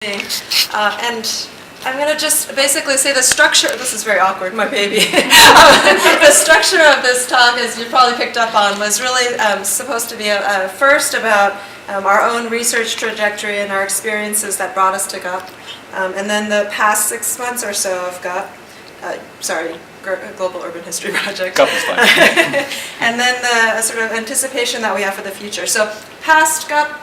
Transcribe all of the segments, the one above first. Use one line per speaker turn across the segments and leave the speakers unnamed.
And I'm going to just basically say the structure, this is very awkward, my baby. The structure of this talk, as you probably picked up on, was really supposed to be first about our own research trajectory and our experiences that brought us to Guhp. And then the past 6 months or so of Guhp, Global Urban History Project.
Guhp is fine.
And then the sort of anticipation that we have for the future. So past Guhp,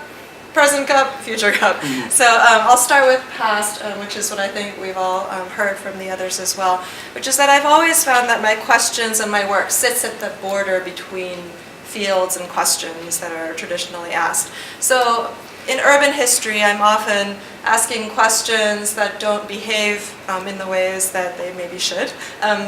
present Guhp, future Guhp. Mm-hmm. So I'll start with past, which is what I think we've all heard from the others as well, which is that I've always found that my questions and my work sits at the border between fields and questions that are traditionally asked. So in urban history, I'm often asking questions that don't behave in the ways that they maybe should.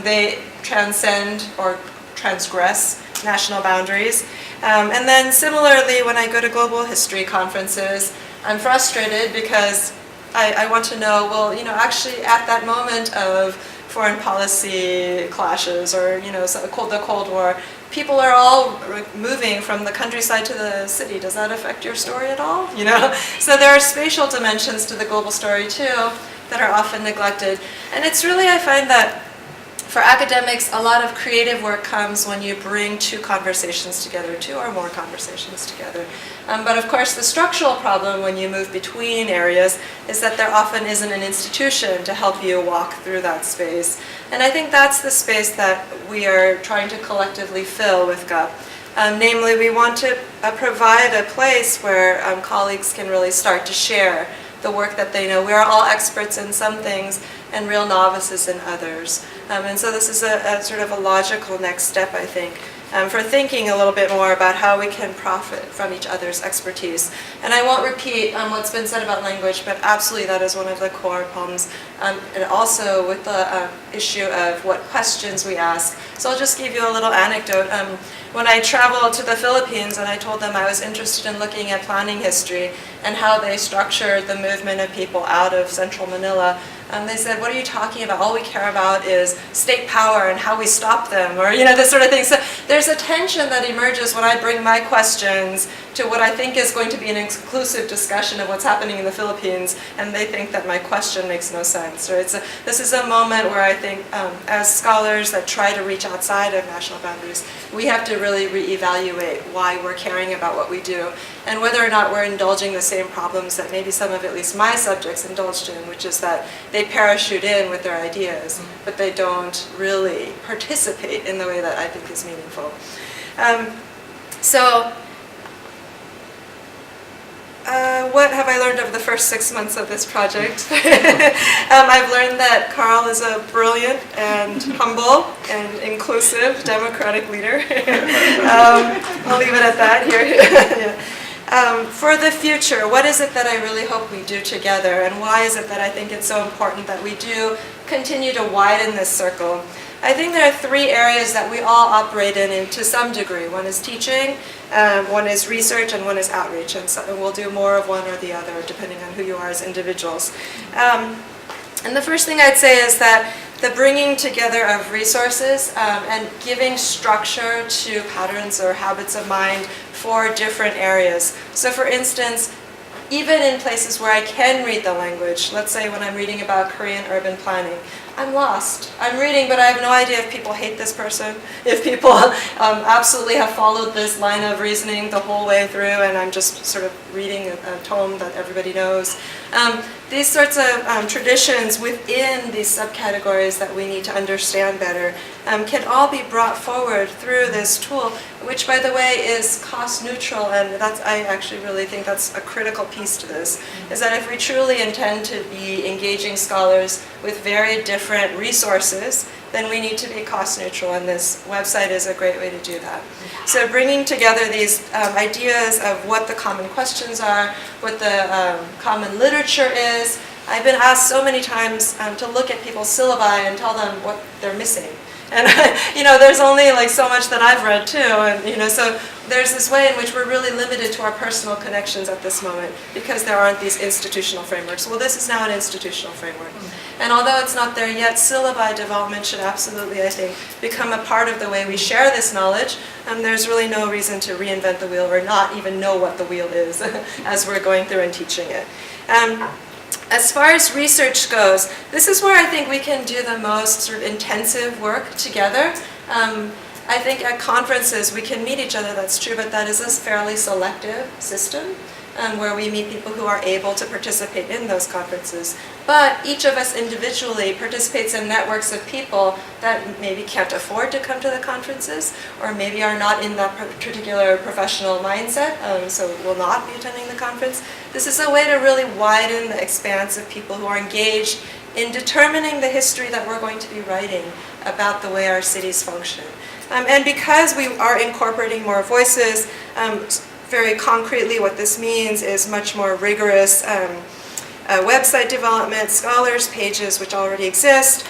They transcend or transgress national boundaries. And then similarly, when I go to global history conferences, I'm frustrated because I want to know, well, actually at that moment of foreign policy clashes or, the Cold War, people are all moving from the countryside to the city. Does that affect your story at all? So there are spatial dimensions to the global story too that are often neglected. And it's really, I find that for academics, a lot of creative work comes when you bring two conversations together, two or more conversations together. But of course, the structural problem when you move between areas is that there often isn't an institution to help you walk through that space. And I think that's the space that we are trying to collectively fill with Guhp. Namely, we want to provide a place where colleagues can really start to share the work that they know. We are all experts in some things and real novices in others. And so this is a sort of a logical next step, I think, for thinking a little bit more about how we can profit from each other's expertise. And I won't repeat what's been said about language, but absolutely that is one of the core problems. And also with the issue of what questions we ask. So I'll just give you a little anecdote. When I traveled to the Philippines and I told them I was interested in looking at planning history and how they structured the movement of people out of central Manila, they said, what are you talking about? All we care about is state power and how we stop them, or this sort of thing. So there's a tension that emerges when I bring my questions to what I think is going to be an inclusive discussion of what's happening in the Philippines, and they think that my question makes no sense. Right? So this is a moment where I think as scholars that try to reach outside of national boundaries, we have to really reevaluate why we're caring about what we do and whether or not we're indulging the same problems that maybe some of at least my subjects indulged in, which is that they parachute in with their ideas, but they don't really participate in the way that I think is meaningful. What have I learned over the first 6 months of this project? I've learned that Carl is a brilliant and humble and inclusive democratic leader. I'll leave it at that here. For the future, what is it that I really hope we do together, and why is it that I think it's so important that we do continue to widen this circle? I think there are 3 areas that we all operate in to some degree. One is teaching, one is research, and one is outreach. And so we'll do more of one or the other depending on who you are as individuals. And the first thing I'd say is that the bringing together of resources and giving structure to patterns or habits of mind for different areas. So for instance, even in places where I can read the language, let's say when I'm reading about Korean urban planning, I'm lost. I'm reading, but I have no idea if people hate this person, if people absolutely have followed this line of reasoning the whole way through, and I'm just sort of reading a tome that everybody knows. These sorts of traditions within these subcategories that we need to understand better can all be brought forward through this tool, which, by the way, is cost neutral, and I actually really think that's a critical piece to this, is that if we truly intend to be engaging scholars with very different resources, then we need to be cost neutral, and this website is a great way to do that. So bringing together these ideas of what the common questions are, what the common literature is. I've been asked so many times to look at people's syllabi and tell them what they're missing. And there's only like so much that I've read too, and so there's this way in which we're really limited to our personal connections at this moment because there aren't these institutional frameworks. Well, this is now an institutional framework. And although it's not there yet, syllabi development should absolutely, I think, become a part of the way we share this knowledge. There's really no reason to reinvent the wheel or not even know what the wheel is as we're going through and teaching it. As far as research goes, this is where I think we can do the most sort of intensive work together. I think at conferences we can meet each other, that's true, but that is a fairly selective system where we meet people who are able to participate in those conferences. But each of us individually participates in networks of people that maybe can't afford to come to the conferences, or maybe are not in that particular professional mindset, so will not be attending the conference. This is a way to really widen the expanse of people who are engaged in determining the history that we're going to be writing about the way our cities function. And because we are incorporating more voices, very concretely what this means is much more rigorous website development, scholars pages which already exist,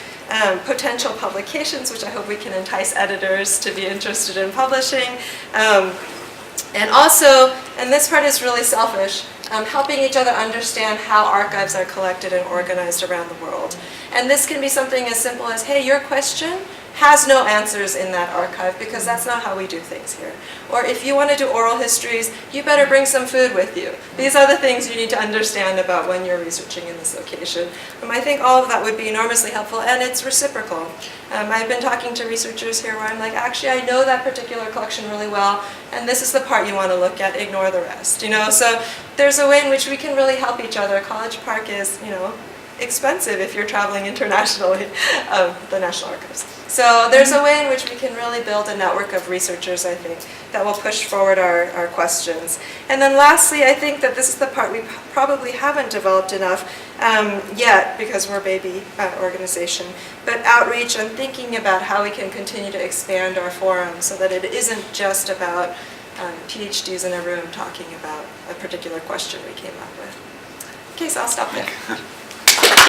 potential publications which I hope we can entice editors to be interested in publishing, and also, and this part is really selfish, helping each other understand how archives are collected and organized around the world. And this can be something as simple as, hey, your question has no answers in that archive because that's not how we do things here. Or if you want to do oral histories, you better bring some food with you. These are the things you need to understand about when you're researching in this location. I think all of that would be enormously helpful, and it's reciprocal. I've been talking to researchers here where I'm like, actually I know that particular collection really well, and this is the part you want to look at, ignore the rest. So there's a way in which we can really help each other. College Park is, expensive if you're traveling internationally, the National Archives. So there's a way in which we can really build a network of researchers, I think, that will push forward our questions. And then lastly, I think that this is the part we probably haven't developed enough yet because we're a baby organization, but outreach and thinking about how we can continue to expand our forum so that it isn't just about PhDs in a room talking about a particular question we came up with. Okay, so I'll stop there.